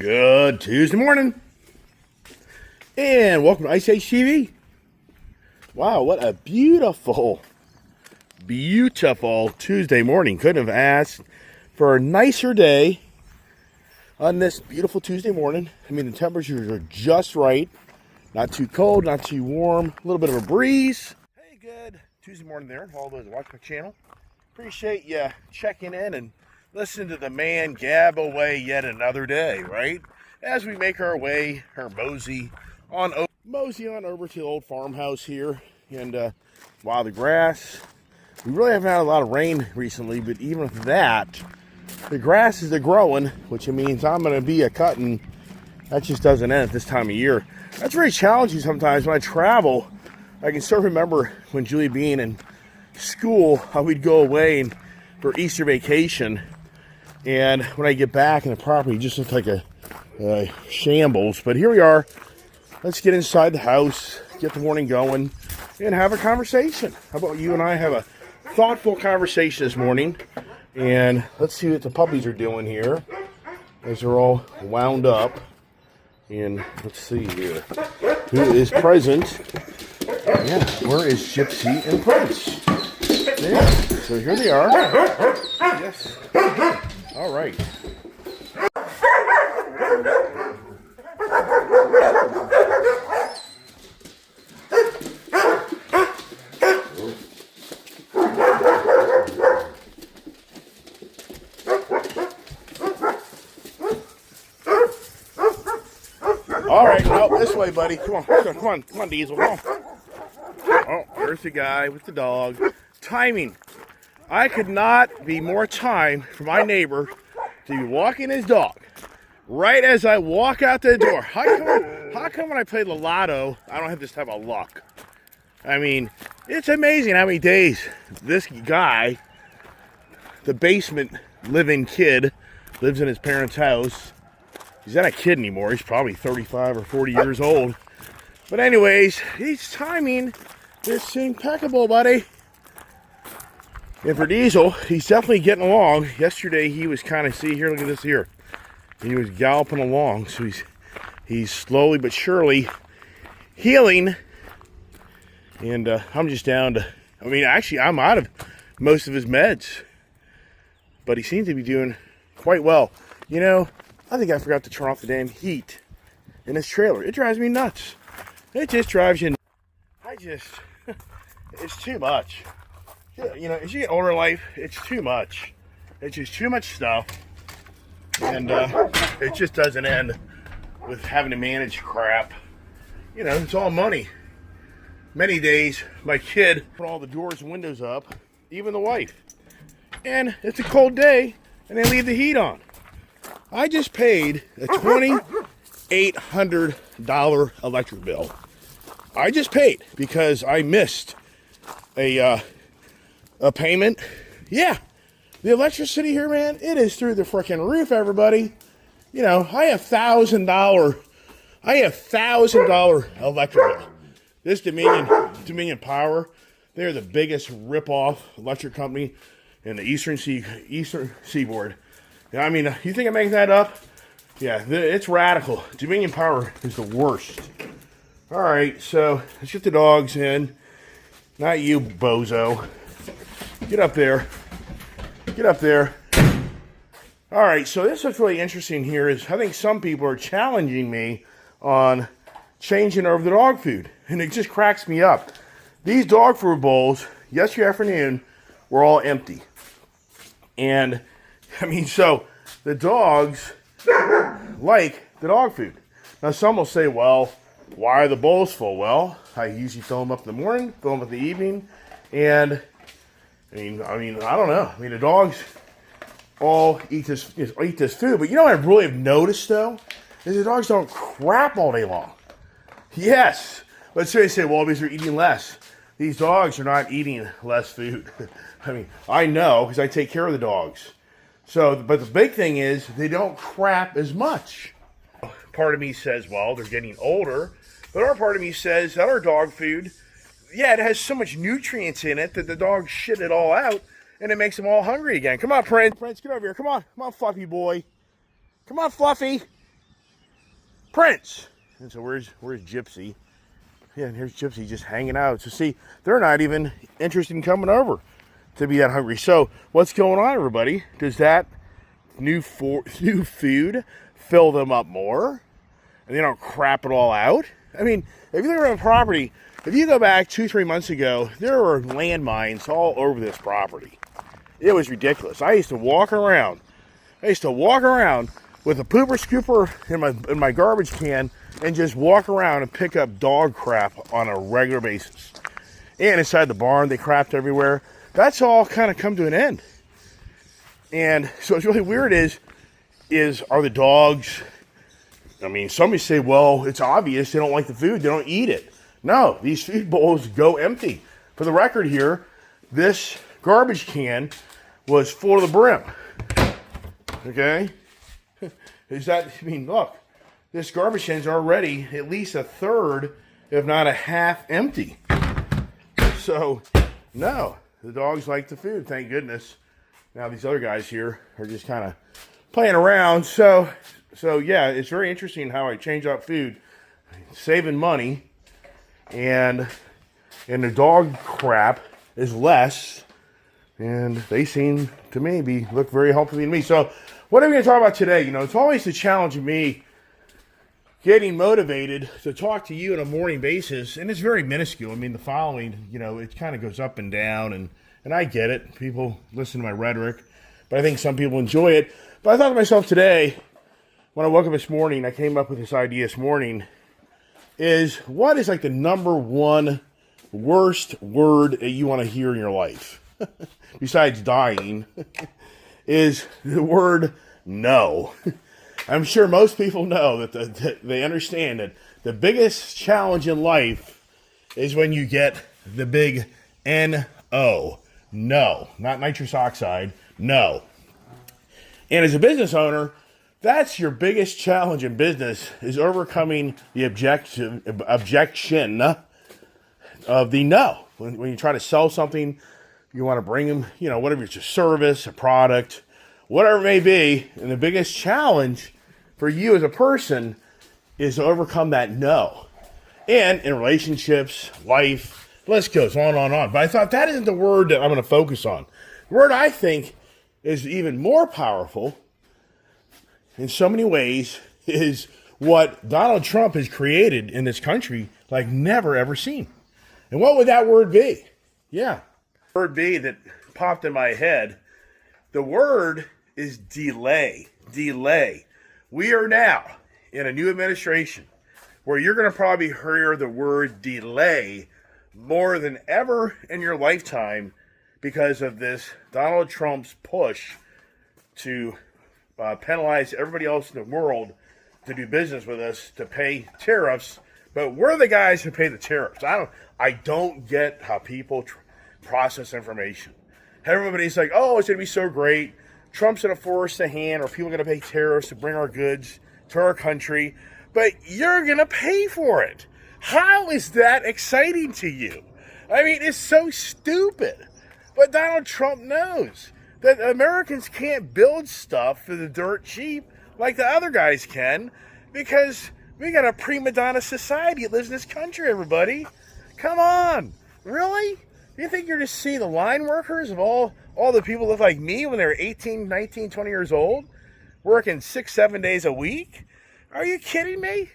Good Tuesday morning, and welcome to Ice Age TV. Wow, what a beautiful Tuesday morning. Couldn't have asked for a nicer day on this beautiful Tuesday morning. I mean, the temperatures are just right. Not too cold, not too warm. A little bit of a breeze. Hey, good Tuesday morning there. All those watch my channel. Appreciate you checking in and listening to the man gab away yet another day, right? As we make our way, or mosey on over to the old farmhouse here. And wow, the grass, we really haven't had a lot of rain recently, but even with that, the grass is growing, which means I'm going to be a cutting. That just doesn't end at this time of year. That's very challenging sometimes when I travel. I can still remember when Julie being in school, how we'd go away for Easter vacation. And when I get back in the property, it just looks like a shambles. But here we are. Let's get inside the house, get the morning going, and have a conversation. How about you and I have a thoughtful conversation this morning? And let's see what the puppies are doing here as they're all wound up. And let's see here. Who is present? Yeah, where is Gypsy and Prince? Yeah, so here they are. Yes. All right. All right, no, this way, buddy. Come on, Diesel. Come on. Oh, there's the guy with the dog. Timing. I could not be more time for my neighbor to be walking his dog right as I walk out the door. How come when I play the lotto, I don't have this type of luck? I mean, it's amazing how many days this guy, the basement living kid, lives in his parents' house. He's not a kid anymore. He's probably 35 or 40 years old. But anyways, his timing is impeccable, buddy. And for Diesel, he's definitely getting along. Yesterday, he was kind of, see here, look at this here. He was galloping along. So he's slowly but surely healing. And I'm just down to, I mean, actually, I'm out of most of his meds. But he seems to be doing quite well. You know, I think I forgot to turn off the damn heat in this trailer. It drives me nuts. It just drives you nuts. It's too much. You know, as you get older in life, it's too much. It's just too much stuff. And it just doesn't end with having to manage crap. You know, it's all money. Many days, my kid put all the doors and windows up, even the wife. And it's a cold day, and they leave the heat on. I just paid a $2,800 electric bill. I just paid because I missed a payment. Yeah, the electricity here, man, it is through the freaking roof, everybody. You know, I have $1,000 electric bill. This Dominion Power, they're the biggest rip-off electric company in the Eastern Seaboard. I mean, you think I'm making that up? Yeah, it's radical. Dominion Power is the worst. All right, so let's get the dogs in. Not you, bozo. Get up there. Get up there. All right, so this is really interesting here is I think some people are challenging me on changing over the dog food. And it just cracks me up. These dog food bowls, yesterday afternoon, were all empty. And, I mean, so the dogs like the dog food. Now, some will say, well, why are the bowls full? Well, I usually fill them up in the morning, fill them up in the evening, and I mean, I don't know. I mean, the dogs all eat this food, but you know what I really have noticed though is the dogs don't crap all day long. Yes, but so they say, well, because they're eating less. These dogs are not eating less food. I mean, I know because I take care of the dogs. So, but the big thing is they don't crap as much. Part of me says, well, they're getting older. But our part of me says that our dog food, yeah, it has so much nutrients in it that the dogs shit it all out and it makes them all hungry again. Come on, Prince. Prince, get over here. Come on, Fluffy boy. Come on, Fluffy. Prince. And so where's Gypsy? Yeah, and here's Gypsy just hanging out. So see, they're not even interested in coming over to be that hungry. So what's going on, everybody? Does that new food fill them up more, and they don't crap it all out? I mean, if you look around the property, if you go back 2-3 months ago, there were landmines all over this property. It was ridiculous. I used to walk around with a pooper scooper in my garbage can and just walk around and pick up dog crap on a regular basis. And inside the barn, they crapped everywhere. That's all kind of come to an end. And so what's really weird is are the dogs, I mean, some say, well, it's obvious they don't like the food, they don't eat it. No, these food bowls go empty. For the record here, this garbage can was full to the brim. Okay? I mean, look, this garbage can is already at least a third, if not a half empty. So, no, the dogs like the food, thank goodness. Now these other guys here are just kind of playing around. So yeah, it's very interesting how I change up food, saving money, and the dog crap is less, and they seem to me look very healthy to me. So what are we going to talk about today? You know, it's always the challenge of me getting motivated to talk to you on a morning basis, and it's very minuscule. I mean, the following, you know, it kind of goes up and down, and I get it. People listen to my rhetoric, but I think some people enjoy it. But I thought to myself today, when I woke up this morning, I came up with this idea this morning, is what is like the number one worst word that you want to hear in your life, besides dying, is the word no. I'm sure most people know that they understand that the biggest challenge in life is when you get the big N-O. No, not nitrous oxide, no. And as a business owner, that's your biggest challenge in business, is overcoming the objection of the no. When you try to sell something, you want to bring them, you know, whatever it's a service, a product, whatever it may be. And the biggest challenge for you as a person is to overcome that no. And in relationships, life, the list goes on and on. But I thought that isn't the word that I'm going to focus on. The word I think is even more powerful in so many ways is what Donald Trump has created in this country like never ever seen. And what would that word be? Yeah. The word be that popped in my head. The word is delay. Delay. We are now in a new administration where you're going to probably hear the word delay more than ever in your lifetime because of this Donald Trump's push to penalize everybody else in the world to do business with us, to pay tariffs, but we're the guys who pay the tariffs. I don't get how people process information. Everybody's like, oh, it's going to be so great. Trump's going to force the hand, or people are going to pay tariffs to bring our goods to our country, but you're going to pay for it. How is that exciting to you? I mean, it's so stupid. But Donald Trump knows that Americans can't build stuff for the dirt cheap like the other guys can, because we got a prima donna society that lives in this country, everybody. Come on. Really? You think you're just seeing the line workers of all the people that look like me when they're 18, 19, 20 years old, working 6-7 days a week? Are you kidding me?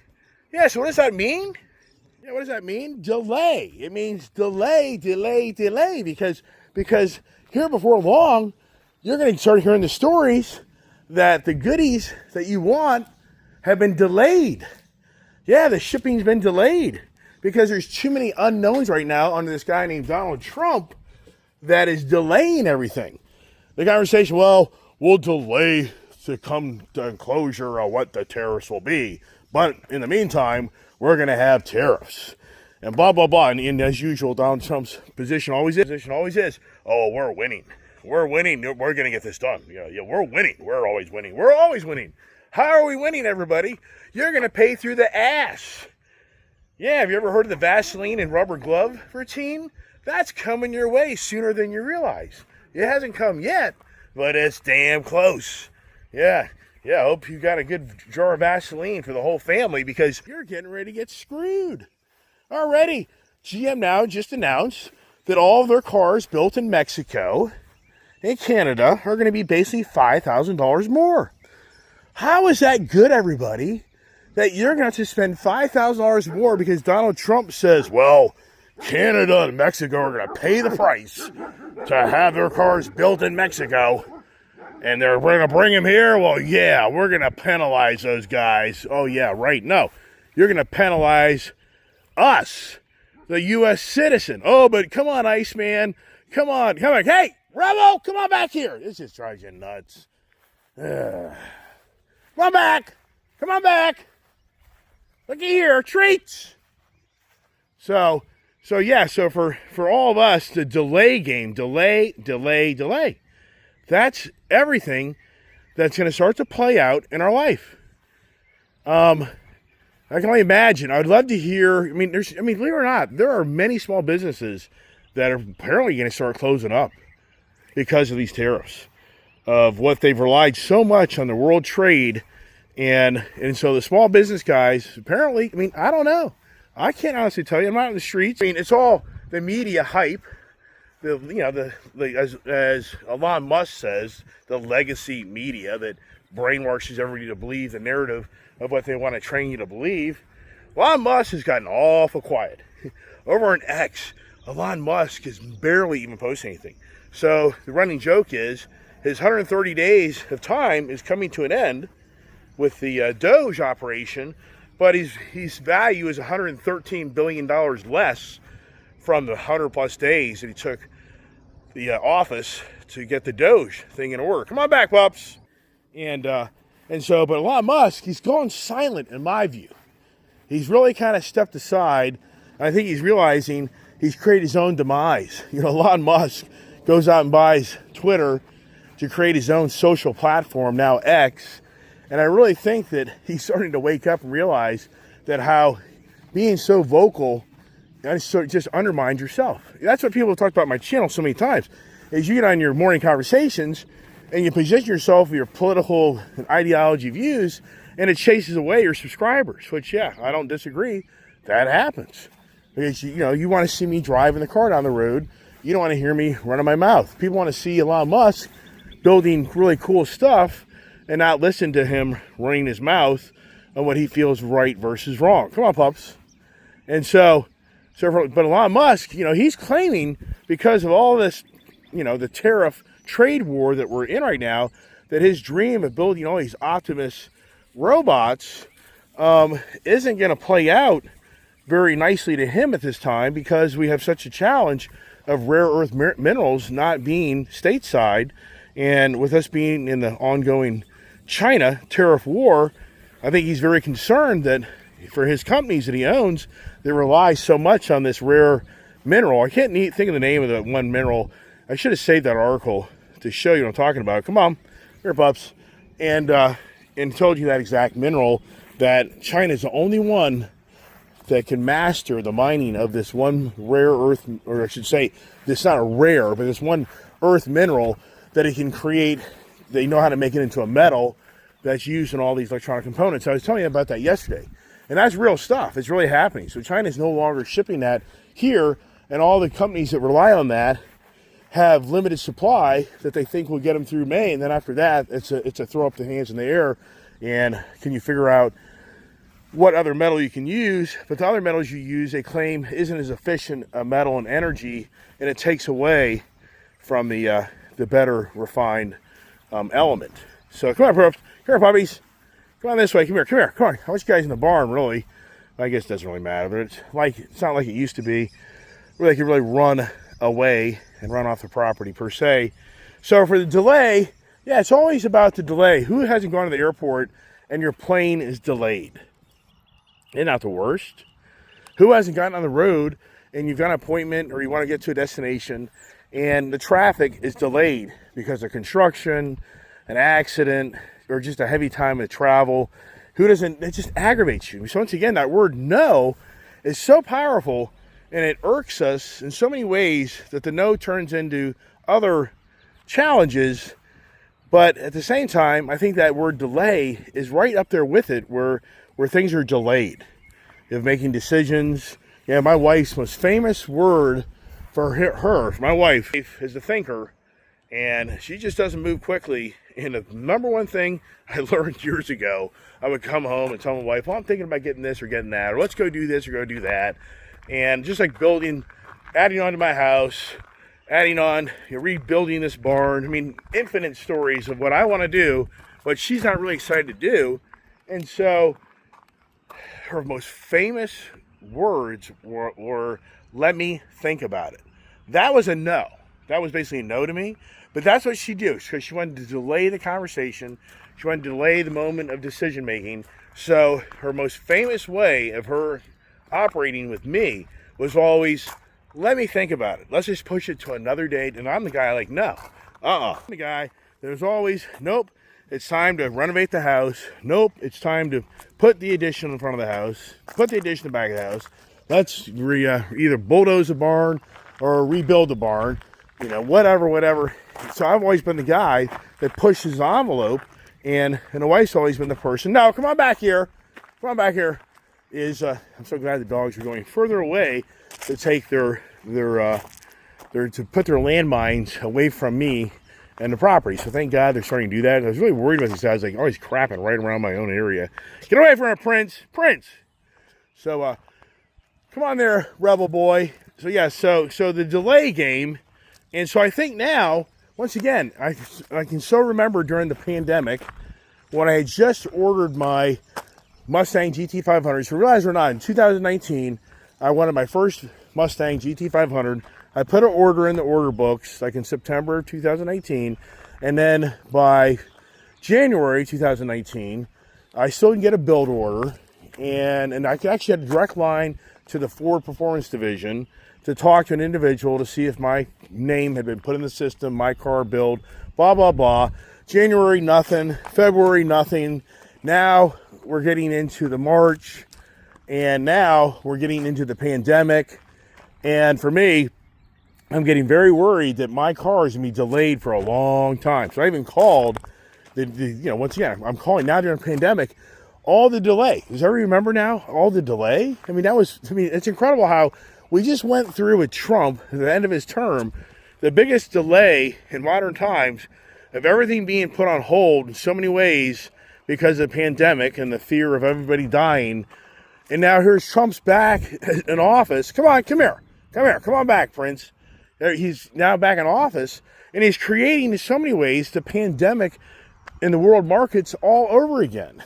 Yeah, so what does that mean? Yeah, what does that mean? Delay. It means delay, because here before long, you're going to start hearing the stories that the goodies that you want have been delayed. Yeah, the shipping's been delayed because there's too many unknowns right now under this guy named Donald Trump that is delaying everything. The conversation, well, we'll delay to come to closure on what the tariffs will be. But in the meantime, we're going to have tariffs. And blah, blah, blah. And as usual, Donald Trump's position always is, oh, we're winning. We're winning. We're going to get this done. Yeah, we're winning. We're always winning. We're always winning. How are we winning, everybody? You're going to pay through the ass. Yeah, have you ever heard of the Vaseline and rubber glove routine? That's coming your way sooner than you realize. It hasn't come yet, but it's damn close. Yeah, Yeah, I hope you got a good jar of Vaseline for the whole family because you're getting ready to get screwed. Already, GM now just announced that all of their cars built in Mexico and Canada are going to be basically $5,000 more. How is that good, everybody? That you're going to have to spend $5,000 more because Donald Trump says, well, Canada and Mexico are going to pay the price to have their cars built in Mexico. And they're going to bring them here? Well, yeah, we're going to penalize those guys. Oh, yeah, right. No, you're going to penalize us, the U.S. citizen. Oh, but come on, Iceman. Come on. Hey, Rebel, come on back here. This just drives you nuts. Come on back. Come on back. Looky here, treats. So for all of us, the delay game, delay. That's everything that's going to start to play out in our life. I can only imagine. I would love to hear. Believe it or not, there are many small businesses that are apparently going to start closing up because of these tariffs, of what they've relied so much on the world trade, and so the small business guys apparently. I don't know. I can't honestly tell you. I'm out in the streets. It's all the media hype. As Elon Musk says, the legacy media that brainwashes everybody to believe the narrative of what they want to train you to believe. Elon Musk has gotten awful quiet. Over on X, Elon Musk is barely even posting anything. So the running joke is his 130 days of time is coming to an end with the Doge operation, but his value is $113 billion less from the 100 plus days that he took the office to get the Doge thing in order. Come on back, pups. But Elon Musk, he's gone silent in my view. He's really kind of stepped aside. I think he's realizing he's created his own demise. Elon Musk goes out and buys Twitter to create his own social platform, now X. And I really think that he's starting to wake up and realize that how being so vocal just undermines yourself. That's what people have talked about my channel so many times, is you get on your morning conversations and you position yourself with your political and ideology views, and it chases away your subscribers, which, yeah, I don't disagree. That happens. Because, you want to see me driving the car down the road. You don't want to hear me running my mouth. People want to see Elon Musk building really cool stuff and not listen to him running his mouth on what he feels right versus wrong. Come on, pups. But Elon Musk, he's claiming because of all this, the tariff trade war that we're in right now, that his dream of building all these Optimus robots isn't going to play out very nicely to him at this time because we have such a challenge of rare earth minerals not being stateside. And with us being in the ongoing China tariff war, I think he's very concerned that for his companies that he owns that rely so much on this rare mineral. I can't think of the name of the one mineral. I should have saved that article to show you what I'm talking about. Come on, here, pups. And told you that exact mineral, that China is the only one that can master the mining of this one rare earth, or I should say, this not a rare, but this one earth mineral that it can create. They know how to make it into a metal that's used in all these electronic components. I was telling you about that yesterday. And that's real stuff. It's really happening. So China is no longer shipping that here, and all the companies that rely on that have limited supply that they think will get them through May. And then after that, it's a throw up the hands in the air. And can you figure out what other metal you can use? But the other metals you use, they claim, isn't as efficient a metal and energy, and it takes away from the better refined element. So come on, pups. Come here, puppies. Come on this way. Come here. Come on. I want you guys in the barn, really. I guess it doesn't really matter, but it's not like it used to be, where they could really run away and run off the property, per se. So for the delay, yeah, it's always about the delay. Who hasn't gone to the airport and your plane is delayed? They're not the worst. Who hasn't gotten on the road and you've got an appointment or you want to get to a destination and the traffic is delayed because of construction, an accident, or just a heavy time of travel? Who doesn't? It just aggravates you. So once again, that word no is so powerful, and it irks us in so many ways that the no turns into other challenges But at the same time, I think that word delay is right up there with it, where things are delayed, of making decisions. Yeah, my wife's most famous word for her, my wife, is a thinker, and she just doesn't move quickly. And the number one thing I learned years ago, I would come home and tell my wife, well, I'm thinking about getting this or getting that, or let's go do this or go do that. And just like adding on to my house, adding on, rebuilding this barn. I mean, infinite stories of what I want to do, but she's not really excited to do. And so her most famous words were let me think about it. That was a no. That was basically a no to me. But that's what she do, because she wanted to delay the conversation. She wanted to delay the moment of decision making. So her most famous way of her operating with me was always, let me think about it. Let's just push it to another date. And I'm the guy like, no. I'm the guy, there's always, nope, it's time to renovate the house. Nope, it's time to put the addition in front of the house. Put the addition in the back of the house. Let's either bulldoze the barn or rebuild the barn. Whatever. So I've always been the guy that pushes the envelope, and the wife's always been the person. No, come on back here. I'm so glad the dogs are going further away to take to put their landmines away from me and the property. So thank God they're starting to do that. I was really worried about these guys, like always crapping right around my own area. Get away from her, Prince. So come on there, rebel boy. So yeah, so the delay game. And so I think now, once again, I can so remember during the pandemic when I had just ordered my Mustang GT500. So realize it or not, in 2019, I wanted my first Mustang GT500. I put an order in the order books like in September 2018. And then by January 2019, I still didn't get a build order. And I actually had a direct line to the Ford Performance Division to talk to an individual to see if my name had been put in the system, my car build, blah, blah, blah. January, nothing. February, nothing. Now we're getting into the March, and now we're getting into the pandemic. And for me, I'm getting very worried that my car is going to be delayed for a long time. So I even called, once again, I'm calling now during the pandemic, all the delay. Does everybody remember now? All the delay? It's incredible how we just went through with Trump at the end of his term, the biggest delay in modern times of everything being put on hold in so many ways because of the pandemic and the fear of everybody dying. And now here's Trump's back in office. Come on back, Prince. He's now back in office, and he's creating in so many ways the pandemic in the world markets all over again.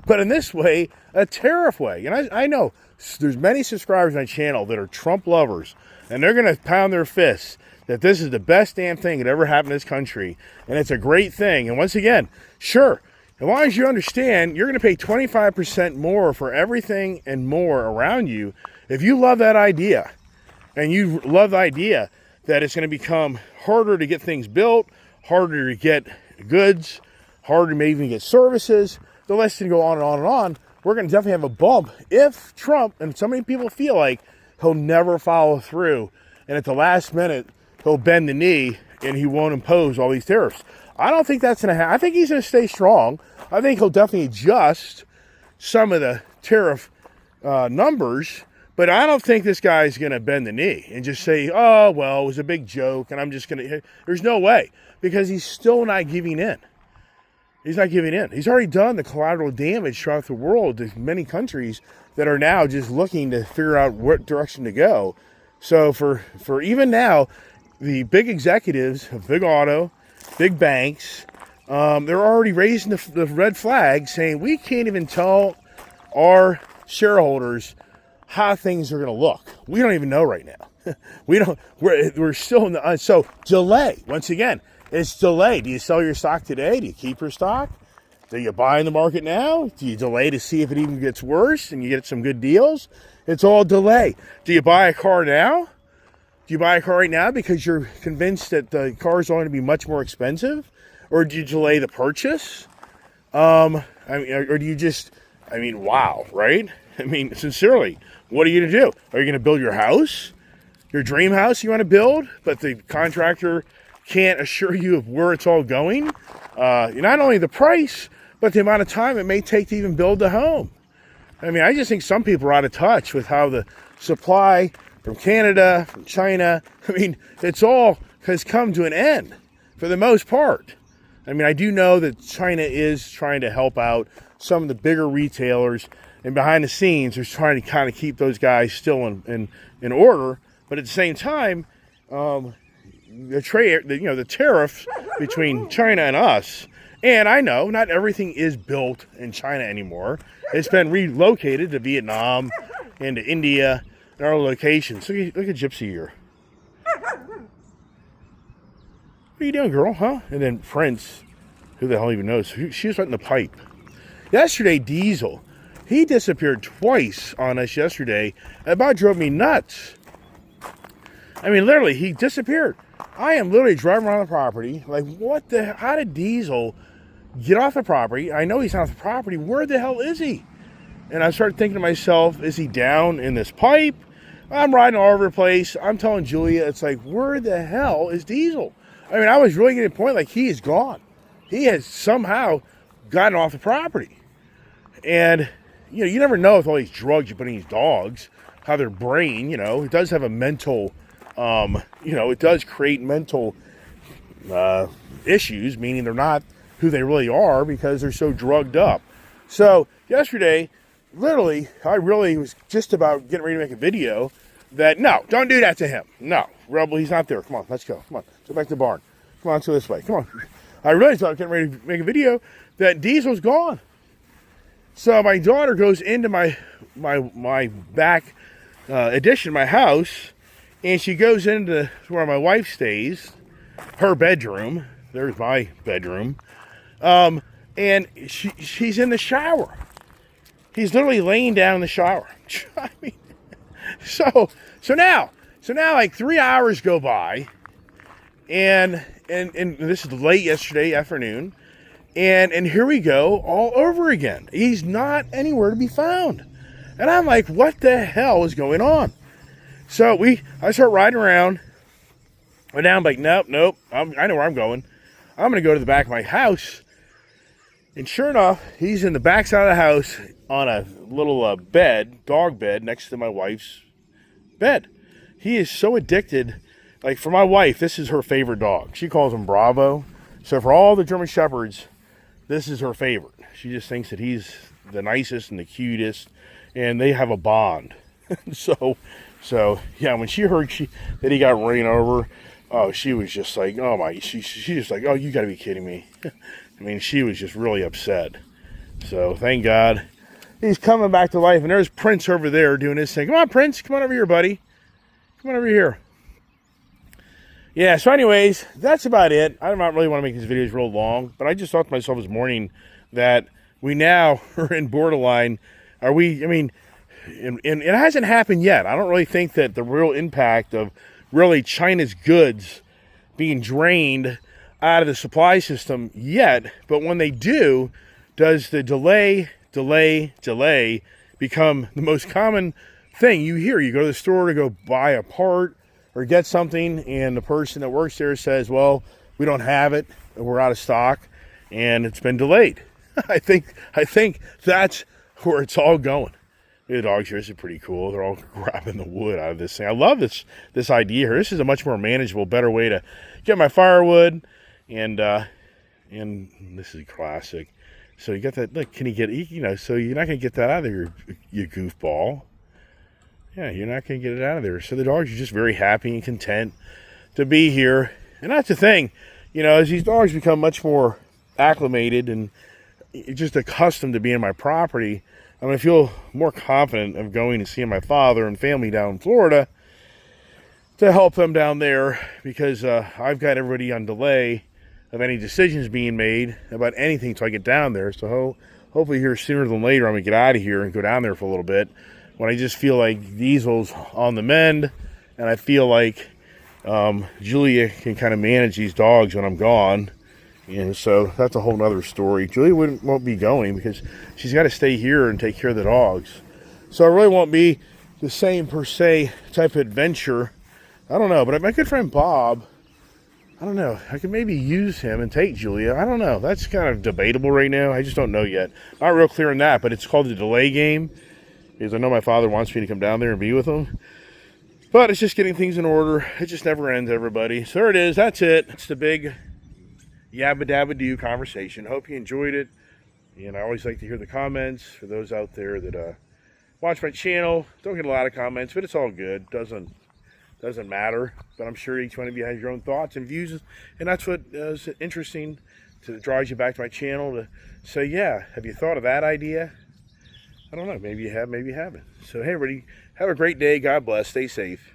But in this way, a tariff way. And I know there's many subscribers on my channel that are Trump lovers, and they're going to pound their fists that this is the best damn thing that ever happened in this country, and it's a great thing. And once again, sure, as long as you understand, you're going to pay 25% more for everything and more around you. If you love that idea, and you love the idea that it's going to become harder to get things built, harder to get goods, harder to maybe even get services, the list can go on and on and on. We're going to definitely have a bump if Trump, and so many people feel like he'll never follow through, and at the last minute, he'll bend the knee and he won't impose all these tariffs. I don't think that's going to happen. I think he's going to stay strong. I think he'll definitely adjust some of the tariff numbers, but I don't think this guy's going to bend the knee and just say, oh, well, it was a big joke, and I'm just going to... There's no way, because he's still not giving in. He's not giving in. He's already done the collateral damage throughout the world to many countries that are now just looking to figure out what direction to go. So for even now, the big executives of big auto, big banks, they're already raising the red flag, saying we can't even tell our shareholders how things are going to look. We don't even know right now. We're still in the so delay. Once again, it's delay. Do you sell your stock today? Do you keep your stock? Do you buy in the market now? Do you delay to see if it even gets worse and you get some good deals? It's all delay. Do you buy a car now? Do you buy a car right now because you're convinced that the car is going to be much more expensive? Or do you delay the purchase? Or do you just, wow, right? Sincerely, what are you going to do? Are you going to build your house? Your dream house you want to build, but the contractor can't assure you of where it's all going? Not only the price, but the amount of time it may take to even build the home. I mean, I just think some people are out of touch with how the supply from Canada, from China, I mean, it's all has come to an end for the most part. I mean, I do know that China is trying to help out some of the bigger retailers, and behind the scenes, they're trying to kind of keep those guys still in order. But at the same time, the tariffs between China and us, and I know not everything is built in China anymore. It's been relocated to Vietnam and to India and other locations. So look at Gypsy here. What are you doing, girl, huh? And then Prince, who the hell even knows? She was right in the pipe. Yesterday, Diesel, he disappeared twice on us yesterday. It about drove me nuts. I mean, literally, he disappeared. I am literally driving around the property. Like, how did Diesel get off the property? I know he's not off the property. Where the hell is he? And I started thinking to myself, is he down in this pipe? I'm riding all over the place. I'm telling Julia, it's like, where the hell is Diesel? I mean, I was really getting to the point, like, he is gone. He has somehow gotten off the property. And, you never know with all these drugs you put in these dogs, how their brain, it does have a mental, it does create mental issues, meaning they're not who they really are because they're so drugged up. So, yesterday, literally, I really was just about getting ready to make a video that, no, don't do that to him. No, Rebel, he's not there. Come on, let's go. Come on, go back to the barn. Come on, to this way. Come on. I really thought getting ready to make a video that Diesel's gone. So my daughter goes into my back addition of my house, and she goes into where my wife stays, her bedroom. There's my bedroom. And she's in the shower. He's literally laying down in the shower. I mean, so now like 3 hours go by, and this is late yesterday afternoon, and here we go all over again. He's not anywhere to be found. And I'm like, what the hell is going on? So I start riding around, and now I'm like, nope, I know where I'm going. I'm going to go to the back of my house. And sure enough, he's in the back side of the house on a little dog bed next to my wife's bed. He is so addicted. Like, for my wife, this is her favorite dog. She calls him Bravo. So for all the German Shepherds, this is her favorite. She just thinks that he's the nicest and the cutest, and they have a bond. So yeah, when she heard that he got ran over, oh, she was just like, oh my, she just like, oh, you got to be kidding me. I mean, she was just really upset. So thank God he's coming back to life. And there's Prince over there doing his thing. Come on, Prince, come on over here, buddy. Come on over here. Yeah, so anyways, that's about it. I don't really want to make these videos real long, but I just thought to myself this morning that we now are in borderline. And it hasn't happened yet. I don't really think that the real impact of really China's goods being drained out of the supply system yet, but when they do, does the delay become the most common thing you hear? You go to the store to go buy a part or get something, and the person that works there says, well, we don't have it, we're out of stock, and it's been delayed. I think that's where it's all going. The dogs here, this is pretty cool. They're all grabbing the wood out of this thing. I love this idea here. This is a much more manageable, better way to get my firewood, and this is classic. So you got that, look, can you get, so you're not going to get that out of there, you goofball. Yeah, you're not going to get it out of there. So the dogs are just very happy and content to be here. And that's the thing, as these dogs become much more acclimated and just accustomed to being on my property, I'm going to feel more confident of going and seeing my father and family down in Florida to help them down there, because I've got everybody on delay of any decisions being made about anything until I get down there. So hopefully here sooner than later I'm going to get out of here and go down there for a little bit when I just feel like Diesel's on the mend, and I feel like Julia can kind of manage these dogs when I'm gone. And so that's a whole nother story. Julia won't be going because she's got to stay here and take care of the dogs. So it really won't be the same per se type of adventure. I don't know, but my good friend Bob, I don't know. I could maybe use him and take Julia. I don't know. That's kind of debatable right now. I just don't know yet. Not real clear on that, but it's called the delay game. Because I know my father wants me to come down there and be with him. But it's just getting things in order. It just never ends, everybody. So there it is. That's it. It's the big yabba dabba doo conversation. Hope you enjoyed it. And I always like to hear the comments for those out there that watch my channel. Don't get a lot of comments, but it's all good. Doesn't matter, but I'm sure each one of you has your own thoughts and views, and that's what is interesting, to draws you back to my channel to say, yeah, have you thought of that idea? I don't know, maybe you have, maybe you haven't. So hey everybody, have a great day. God bless. Stay safe.